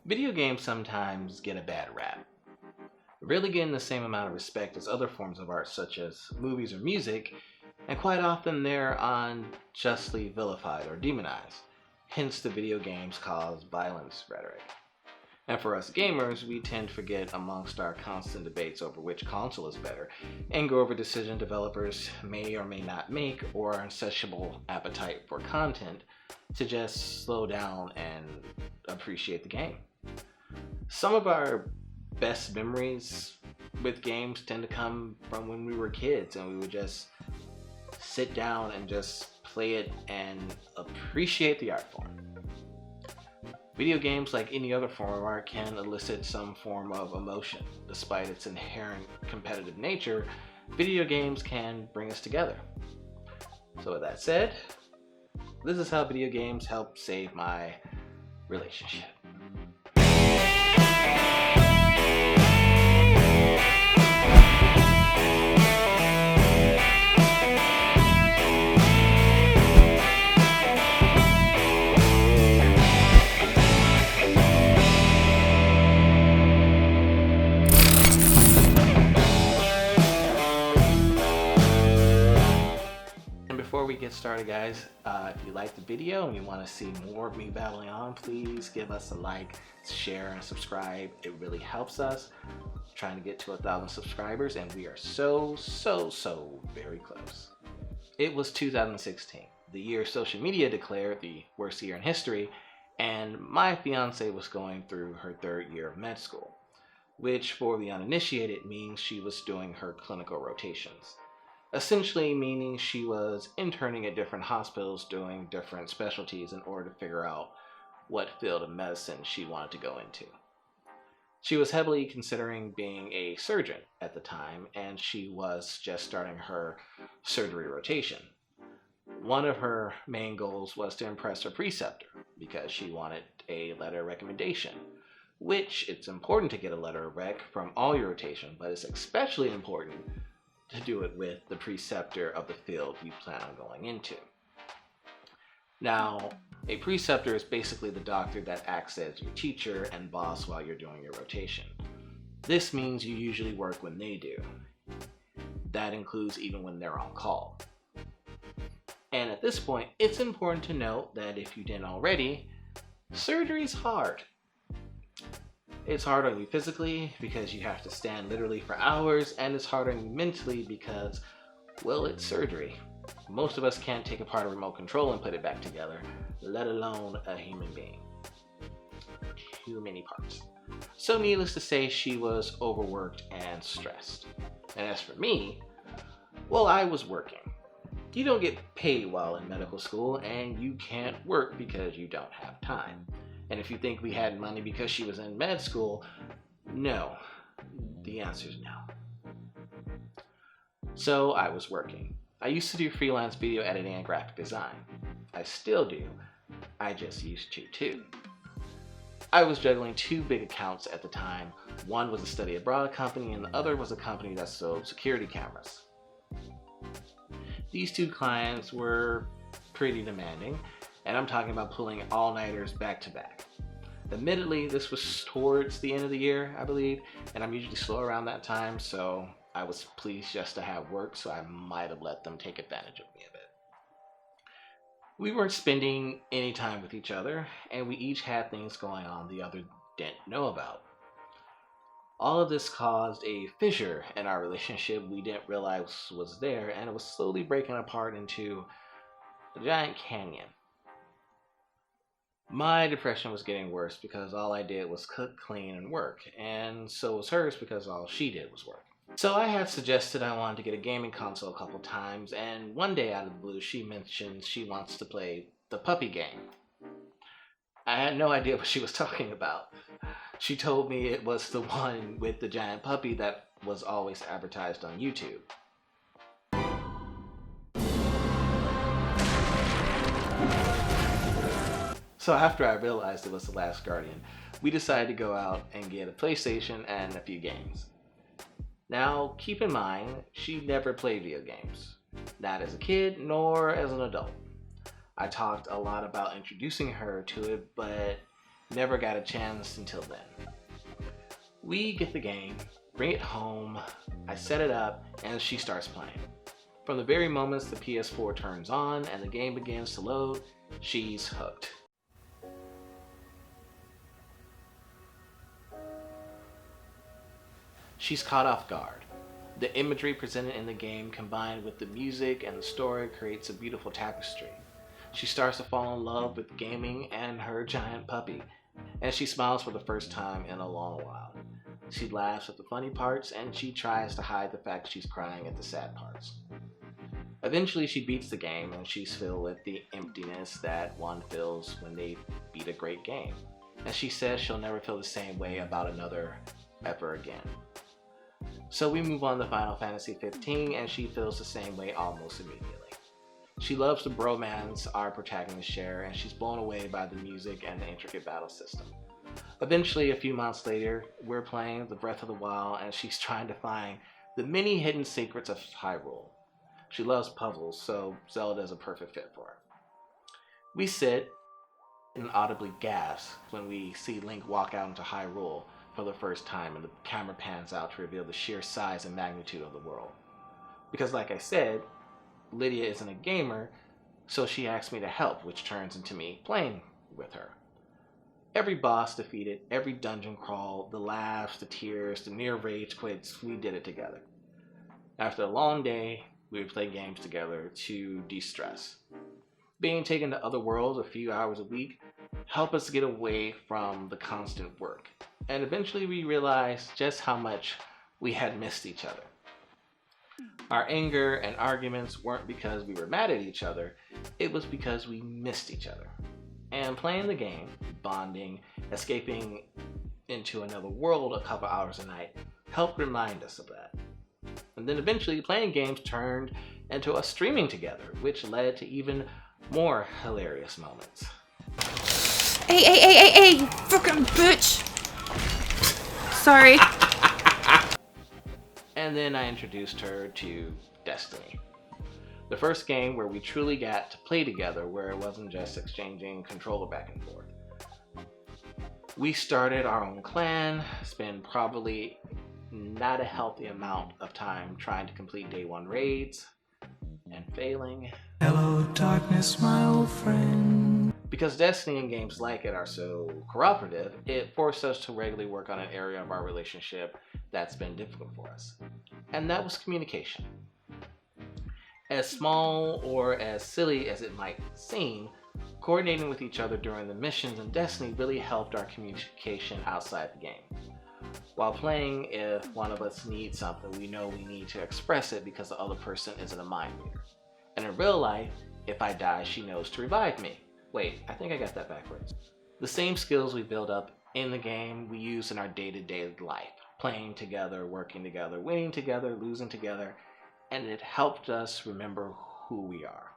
Video games sometimes get a bad rap, rarely getting the same amount of respect as other forms of art such as movies or music, and quite often they're unjustly vilified or demonized. Hence, the video games cause violence rhetoric. And for us gamers, we tend to forget amongst our constant debates over which console is better, and go over decision developers may or may not make, or our insatiable appetite for content, to just slow down and appreciate the game. Some of our best memories with games tend to come from when we were kids and we would just sit down and just play it and appreciate the art form. Video games, like any other form of art, can elicit some form of emotion. Despite its inherent competitive nature, video games can bring us together. So with that said, this is how video games help save my relationship. Before we get started, guys, if you like the video and you want to see more of me babbling on, please give us a like, share, and subscribe. It really helps us. Trying to get to 1,000 subscribers, and we are so very close. It was 2016, the year social media declared the worst year in history, and my fiance was going through her 3rd year of med school, which for the uninitiated means she was doing her clinical rotations. Essentially meaning she was interning at different hospitals doing different specialties in order to figure out what field of medicine she wanted to go into. She was heavily considering being a surgeon at the time, and she was just starting her surgery rotation. One of her main goals was to impress her preceptor because she wanted a letter of recommendation, which it's important to get a letter of rec from all your rotation, but it's especially important to do it with the preceptor of the field you plan on going into. Now, a preceptor is basically the doctor that acts as your teacher and boss while you're doing your rotation. This means you usually work when they do. That includes even when they're on call. And at this point, it's important to note that if you didn't already, surgery's hard. It's hard on you physically because you have to stand literally for hours, and it's hard on you mentally because, well, it's surgery. Most of us can't take apart a remote control and put it back together, let alone a human being. Too many parts. So needless to say, she was overworked and stressed. And as for me, well, I was working. You don't get paid while in medical school, and you can't work because you don't have time. And if you think we had money because she was in med school, no. The answer is no. So I was working. I used to do freelance video editing and graphic design. I still do. I just used to too. I was juggling 2 big accounts at the time. One was a study abroad company, and the other was a company that sold security cameras. These 2 clients were pretty demanding, and I'm talking about pulling all-nighters back to back. Admittedly, this was towards the end of the year, I believe, and I'm usually slow around that time, so I was pleased just to have work, so I might have let them take advantage of me a bit. We weren't spending any time with each other, and we each had things going on the other didn't know about. All of this caused a fissure in our relationship we didn't realize was there, and it was slowly breaking apart into a giant canyon. My depression was getting worse because all I did was cook, clean, and work, and so was hers because all she did was work. So I had suggested I wanted to get a gaming console a couple times, and one day out of the blue she mentioned she wants to play the puppy game. I had no idea what she was talking about. She told me it was the one with the giant puppy that was always advertised on YouTube. So after I realized it was The Last Guardian, we decided to go out and get a PlayStation and a few games. Now, keep in mind, she never played video games. Not as a kid, nor as an adult. I talked a lot about introducing her to it, but never got a chance until then. We get the game, bring it home, I set it up, and she starts playing. From the very moments the PS4 turns on and the game begins to load, she's hooked. She's caught off guard. The imagery presented in the game combined with the music and the story creates a beautiful tapestry. She starts to fall in love with gaming and her giant puppy, and she smiles for the first time in a long while. She laughs at the funny parts and she tries to hide the fact she's crying at the sad parts. Eventually she beats the game and she's filled with the emptiness that one feels when they beat a great game. And she says she'll never feel the same way about another ever again. So we move on to Final Fantasy 15 and she feels the same way almost immediately. She loves the bromance our protagonists share and she's blown away by the music and the intricate battle system. Eventually, a few months later, we're playing the Breath of the Wild and she's trying to find the many hidden secrets of Hyrule. She loves puzzles, so Zelda is a perfect fit for her. We sit and audibly gasp when we see Link walk out into Hyrule for the first time and the camera pans out to reveal the sheer size and magnitude of the world. Because like I said, Lydia isn't a gamer, so she asks me to help, which turns into me playing with her. Every boss defeated, every dungeon crawl, the laughs, the tears, the near rage quits, we did it together. After a long day, we would play games together to de-stress. Being taken to other worlds a few hours a week helped us get away from the constant work. And eventually we realized just how much we had missed each other. Our anger and arguments weren't because we were mad at each other, it was because we missed each other. And playing the game, bonding, escaping into another world a couple hours a night helped remind us of that. And then eventually playing games turned into us streaming together, which led to even more hilarious moments. Hey, you fucking bitch! Sorry. And then I introduced her to Destiny. The first game where we truly got to play together, where it wasn't just exchanging controller back and forth. We started our own clan, spent probably not a healthy amount of time trying to complete day one raids, and failing. Hello darkness, my old friend. Because Destiny and games like it are so cooperative, it forced us to regularly work on an area of our relationship that's been difficult for us. And that was communication. As small or as silly as it might seem, coordinating with each other during the missions in Destiny really helped our communication outside the game. While playing, if one of us needs something, we know we need to express it because the other person isn't a mind reader. And in real life, if I die, she knows to revive me. Wait, I think I got that backwards. The same skills we build up in the game, we use in our day-to-day life. Playing together, working together, winning together, losing together, and it helped us remember who we are.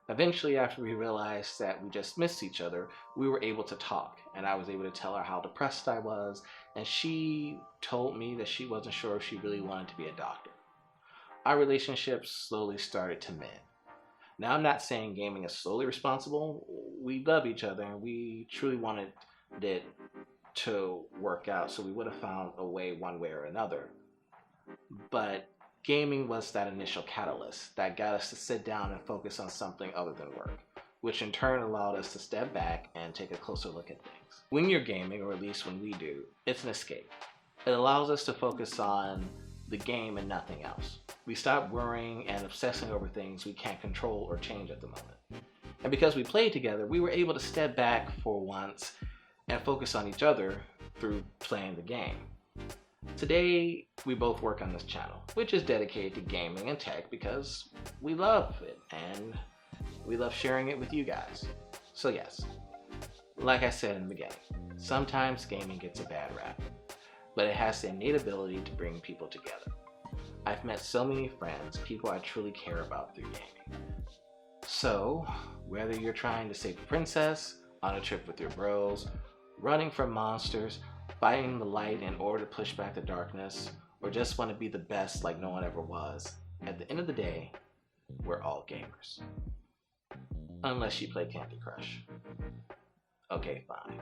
Eventually, after we realized that we just missed each other, we were able to talk, and I was able to tell her how depressed I was, and she told me that she wasn't sure if she really wanted to be a doctor. Our relationship slowly started to mend. Now, I'm not saying gaming is solely responsible. We love each other, and we truly wanted it to work out, so we would have found a way one way or another. But gaming was that initial catalyst that got us to sit down and focus on something other than work, which in turn allowed us to step back and take a closer look at things. When you're gaming, or at least when we do, it's an escape. It allows us to focus on the game and nothing else. We stop worrying and obsessing over things we can't control or change at the moment. And because we played together, we were able to step back for once and focus on each other through playing the game. Today, we both work on this channel, which is dedicated to gaming and tech because we love it and we love sharing it with you guys. So yes, like I said in the beginning, sometimes gaming gets a bad rap, but it has the innate ability to bring people together. I've met so many friends, people I truly care about through gaming. So, whether you're trying to save a princess, on a trip with your bros, running from monsters, fighting the light in order to push back the darkness, or just want to be the best like no one ever was, at the end of the day, we're all gamers. Unless you play Candy Crush. Okay, fine.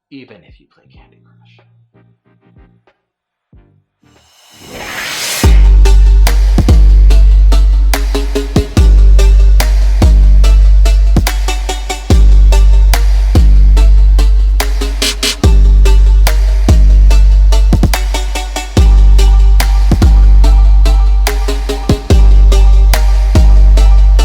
Even if you play Candy Crush.